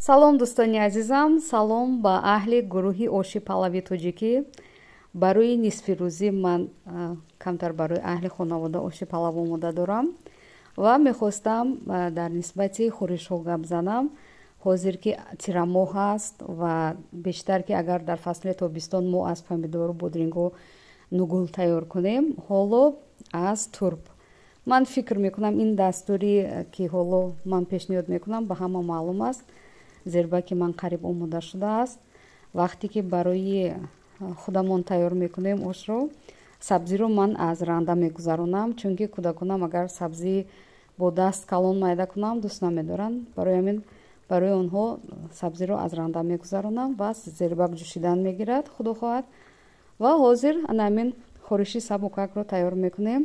салом дӯстони азизам, салом ба аҳли гурӯҳи оши палави тоҷикӣ. Барои нисфирӯзӣ ман камтар барои аҳли хонавода оши палав омода дорам ва мехостам дар нисбати хӯришҳо гап занам. ҳозир ки тирамоҳ аст ва бештар ки агар дар фасли тобистон мо аз помидору бодрингҳо нугул тайёр кунем, ҳоло аз турб. ман фикр мекунам ин дастури ки ҳоло ман пешниҳод мекунам ба ҳама маълум аст, зербаки ман қариб омода шудааст. вақте ки барои худамон тайёр мекунем ошро, сабзиро ман аз ранда мегузаронам, чунки кӯдаконам агар сабзӣ бо даст калон майда кунам дӯст намедоранд. барои ҳамин барои онҳо сабзиро аз ранда мегузаронам ва зербак ҷӯшидан мегирад худо хоҳад. ва ҳозир ана ҳамин хӯриши сабукакро тайёр мекунем.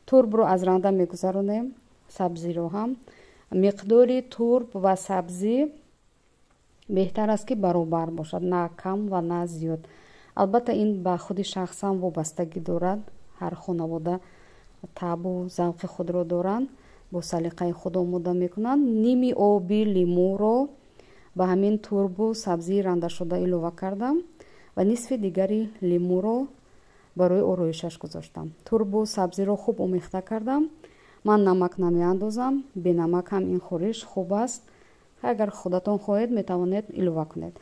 турбро аз ранда мегузаронем, сабзиро ҳам. миқдори турб ва сабзӣ беҳтар аст ки баробар бошад, на кам ва на зиёд. албатта ин ба худи шахсан вобастагӣ дорад. ҳар хонавода табу завқи худро доранд, бо салиқаи худ омода мекунанд. ними оби лимӯро ба ҳамин турбу сабзии рандашуда илова кардам ва нисфи дигари лимӯро барои ороишаш гузоштам. турбу сабзиро хуб омехта кардам. ман намак намеандозам, бенамак ҳам ин хӯриш хуб аст. агар худатон хоҳед метавонед илова кунед.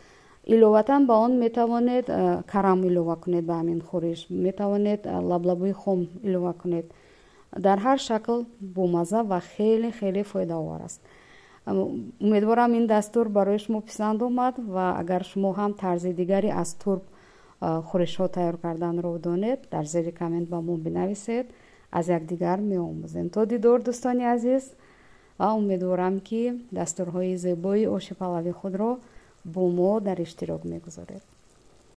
иловатан ба он метавонед карам илова кунед, ба ҳамин хӯриш метавонед лаблабӯи хом илова кунед. дар ҳар шакл бомаза ва хеле хеле фоидаовар аст. умедворам ин дастур барои шумо писанд омад ва агар шумо ҳам тарзи дигари аз турб хӯришҳо тайёр карданро донед, дар зери коммент ба мо бинависед. аз якдигар меомӯзем. то дидор дӯстони азиз, ва умедворам ки дастурҳои зебои оши палави худро бо мо дар иштирок мегузоред.